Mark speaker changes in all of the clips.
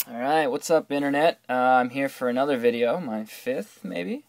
Speaker 1: Alright, what's up, Internet? I'm here for another video, my fifth, maybe?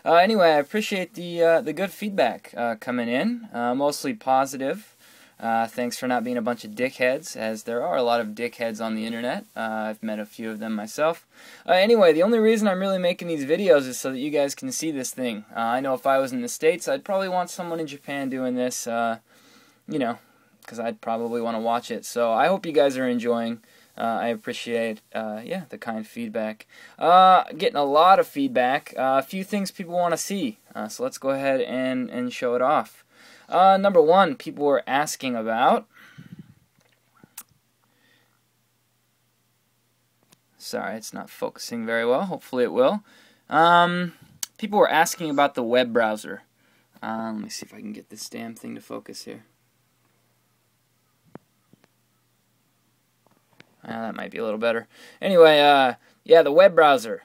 Speaker 1: Anyway, I appreciate the good feedback coming in, mostly positive. Thanks for not being a bunch of dickheads, as there are a lot of dickheads on the Internet. I've met a few of them myself. Anyway, the only reason I'm really making these videos is so that you guys can see this thing. I know if I was in the States, I'd probably want someone in Japan doing this, you know, because I'd probably want to watch it. So I hope you guys are enjoying. I appreciate, the kind feedback. Getting a lot of feedback. A few things people want to see. So let's go ahead and show it off. Number one, people were asking about. Sorry, it's not focusing very well. Hopefully it will. People were asking about the web browser. Let me see if I can get this damn thing to focus here. That might be a little better. Anyway, yeah, the web browser.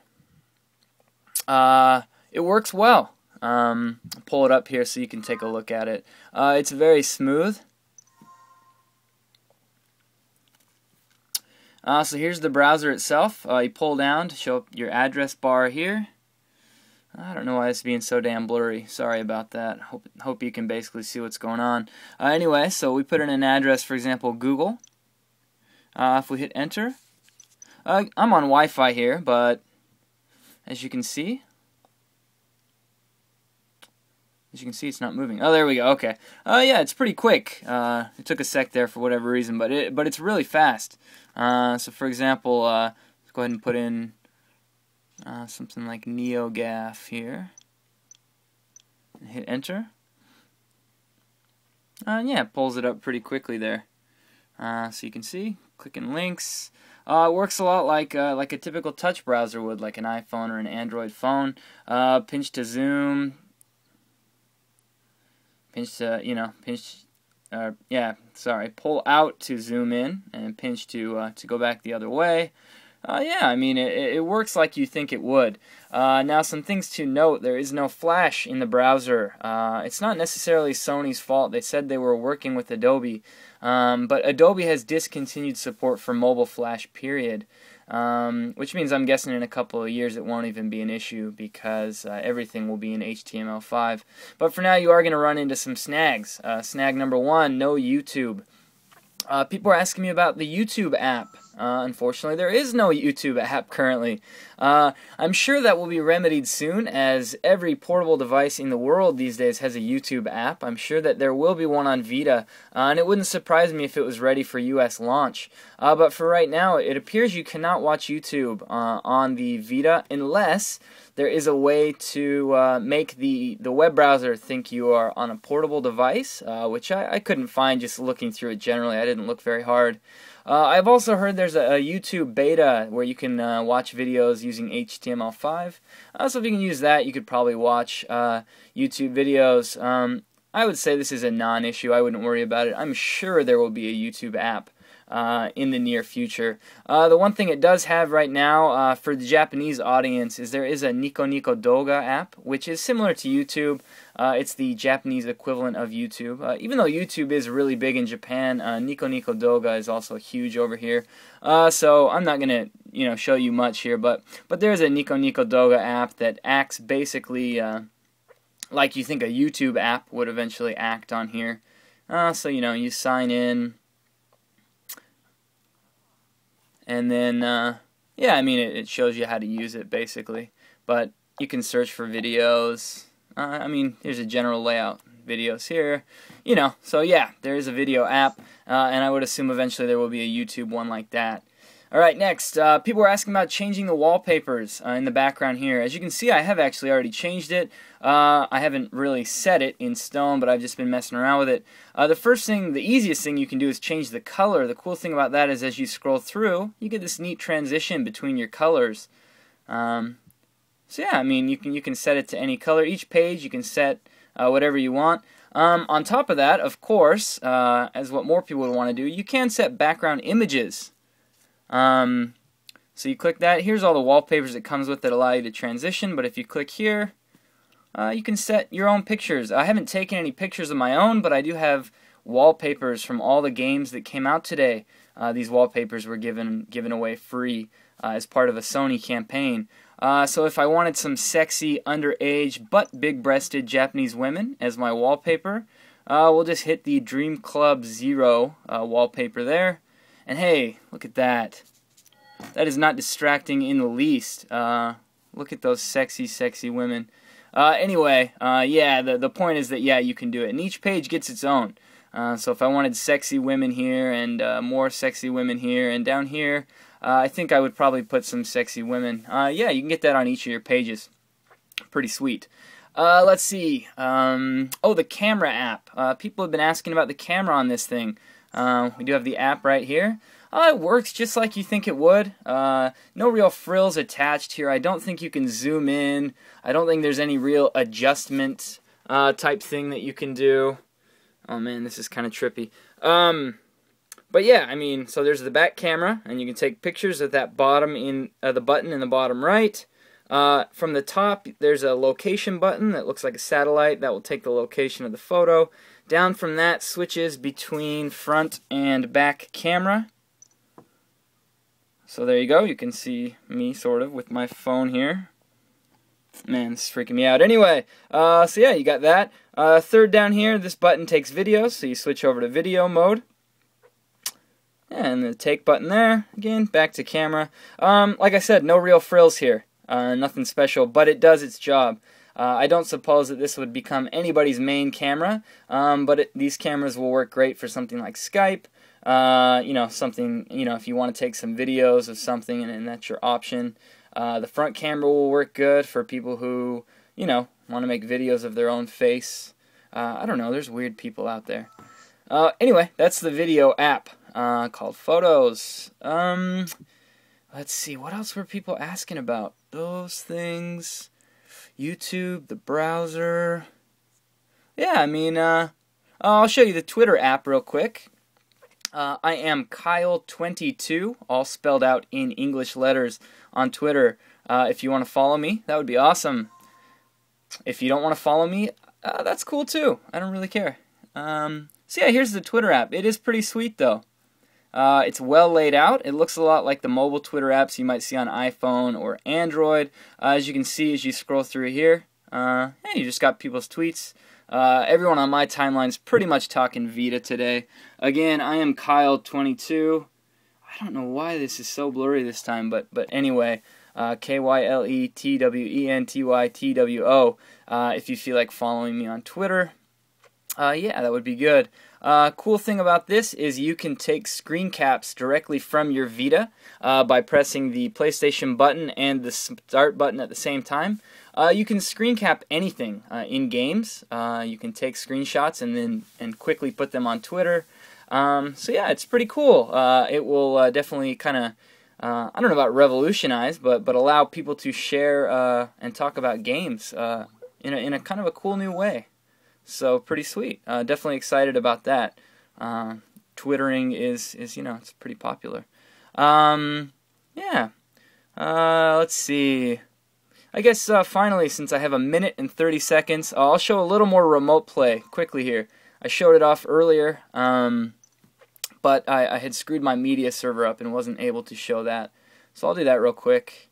Speaker 1: It works well. I'll pull it up here so you can take a look at it. It's very smooth. So here's the browser itself. You pull down to show up your address bar here. I don't know why it's being so damn blurry. Sorry about that. Hope you can basically see what's going on. Anyway, so we put in an address, for example, Google. If we hit enter, I'm on Wi-Fi here, but as you can see, it's not moving. Oh, there we go. Okay. Yeah, it's pretty quick. It took a sec there for whatever reason, but it's really fast. So, for example, let's go ahead and put in something like NeoGAF here, and hit enter. Yeah, it pulls it up pretty quickly there. So you can see, clicking links. It works a lot like a typical touch browser would, like an iPhone or an Android phone. Pinch to zoom. Pinch to, pull out to zoom in, and pinch to go back the other way. Yeah, I mean, it works like you think it would. Now, some things to note. There is no flash in the browser. It's not necessarily Sony's fault. They said they were working with Adobe. But Adobe has discontinued support for mobile flash, period. Which means I'm guessing in a couple of years it won't even be an issue because everything will be in HTML5. But for now, you are going to run into some snags. Snag number one, no YouTube. People are asking me about the YouTube app. Unfortunately, there is no YouTube app currently. I'm sure that will be remedied soon, as every portable device in the world these days has a YouTube app. I'm sure that there will be one on Vita, and it wouldn't surprise me if it was ready for US launch. But for right now, it appears you cannot watch YouTube on the Vita unless there is a way to make the web browser think you are on a portable device, which I couldn't find just looking through it generally. I didn't look very hard. I've also heard there's a YouTube beta where you can watch videos using HTML5. So if you can use that, you could probably watch YouTube videos. I would say this is a non-issue. I wouldn't worry about it. I'm sure there will be a YouTube app in the near future. The one thing it does have right now for the Japanese audience is there is a Nico Nico Doga app, which is similar to YouTube. It's the Japanese equivalent of YouTube. Even though YouTube is really big in Japan, Nico Nico Doga is also huge over here. So I'm not going to show you much here, but there's a Nico Nico Doga app that acts basically like you think a YouTube app would eventually act on here. So you sign in. And then, yeah, I mean, it shows you how to use it, basically. But you can search for videos. I mean, here's a general layout. Videos here. So yeah, there is a video app. And I would assume eventually there will be a YouTube one like that. Alright, next, people were asking about changing the wallpapers in the background here. As you can see, I have actually already changed it. I haven't really set it in stone, but I've just been messing around with it. The easiest thing you can do is change the color. The cool thing about that is as you scroll through, you get this neat transition between your colors. So yeah, I mean, you can set it to any color. Each page you can set whatever you want. On top of that, of course, as what more people would want to do, you can set background images. So you click that. Here's all the wallpapers it comes with that allow you to transition, but if you click here, you can set your own pictures. I haven't taken any pictures of my own, but I do have wallpapers from all the games that came out today. These wallpapers were given away free as part of a Sony campaign. So if I wanted some sexy, underage, but big-breasted Japanese women as my wallpaper, we'll just hit the Dream Club Zero wallpaper there. And hey, look at that. That is not distracting in the least. Look at those sexy, sexy women. Anyway, yeah, the point is that, yeah, you can do it. And each page gets its own. So if I wanted sexy women here and more sexy women here and down here, I think I would probably put some sexy women. Yeah, you can get that on each of your pages. Pretty sweet. Let's see. Oh, the camera app. People have been asking about the camera on this thing. We do have the app right here. It works just like you think it would. No real frills attached here. I don't think you can zoom in. I don't think there's any real adjustment type thing that you can do. Oh man, this is kind of trippy. But yeah, I mean, so there's the back camera, and you can take pictures of that bottom the button in the bottom right. From the top, there's a location button that looks like a satellite that will take the location of the photo. Down from that switches between front and back camera. So there you go. You can see me sort of with my phone here. Man, this is freaking me out. Anyway, so yeah, you got that. Third down here, this button takes video, so you switch over to video mode. And the take button there, again, back to camera. Like I said, no real frills here. Nothing special, but it does its job. I don't suppose that this would become anybody's main camera, but these cameras will work great for something like Skype. Something, if you want to take some videos of something and that's your option. The front camera will work good for people who, want to make videos of their own face. I don't know, there's weird people out there. Anyway, that's the video app called Photos. Let's see, what else were people asking about? Those things, YouTube, the browser. Yeah, I mean, I'll show you the Twitter app real quick. I am Kyle22, all spelled out in English letters on Twitter. If you want to follow me, that would be awesome. If you don't want to follow me, that's cool too. I don't really care. So yeah, here's the Twitter app. It is pretty sweet though. It's well laid out. It looks a lot like the mobile Twitter apps you might see on iPhone or Android. As you can see as you scroll through here, yeah, you just got people's tweets. Everyone on my timeline is pretty much talking Vita today. Again, I am Kyle22. I don't know why this is so blurry this time, but anyway, KYLETWENTYTWO. If you feel like following me on Twitter, yeah, that would be good. Cool thing about this is you can take screen caps directly from your Vita by pressing the PlayStation button and the start button at the same time. You can screen cap anything in games. You can take screenshots and quickly put them on Twitter. So yeah, it's pretty cool. It will definitely kind of, I don't know about revolutionize, but allow people to share and talk about games in a kind of a cool new way. So pretty sweet. Definitely excited about that. Twittering is it's pretty popular. Yeah. Let's see. I guess finally, since I have a minute and 30 seconds, I'll show a little more remote play quickly here. I showed it off earlier, but I had screwed my media server up and wasn't able to show that. So I'll do that real quick.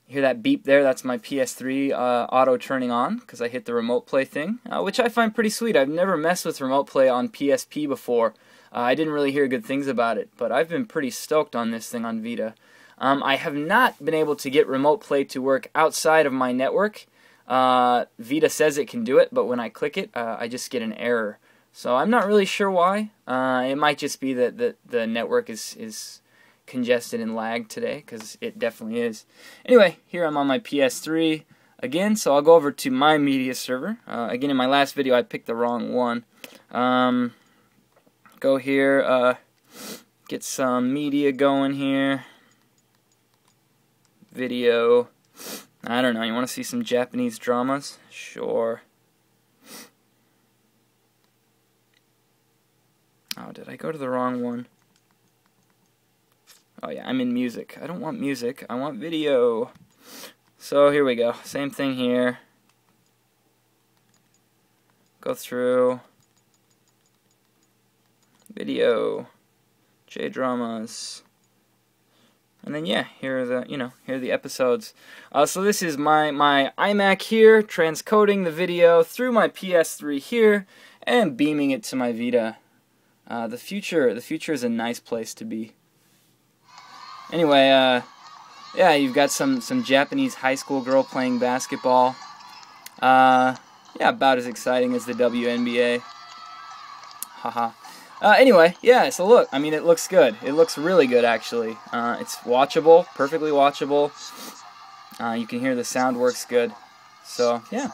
Speaker 1: Hear that beep there? That's my PS3 auto turning on because I hit the remote play thing, which I find pretty sweet. I've never messed with remote play on PSP before. I didn't really hear good things about it, but I've been pretty stoked on this thing on Vita. I have not been able to get remote play to work outside of my network. Vita says it can do it, but when I click it, I just get an error. So I'm not really sure why. It might just be that the network is congested and lagged today, because it definitely is. Anyway, here I'm on my PS3 again, so I'll go over to my media server. Again, in my last video, I picked the wrong one. Go here, get some media going here. Video. I don't know, you want to see some Japanese dramas? Sure. Oh, did I go to the wrong one? Oh yeah, I'm in music. I don't want music, I want video. So here we go, same thing here. Go through. Video. J-dramas. And then yeah, here are the episodes. So this is my iMac here, transcoding the video through my PS3 here, and beaming it to my Vita. The future is a nice place to be. Anyway, yeah, you've got some Japanese high school girl playing basketball. Yeah, about as exciting as the WNBA. Haha. Anyway, yeah, so look, I mean, it looks good. It looks really good, actually. It's watchable, perfectly watchable. You can hear the sound works good. So, yeah.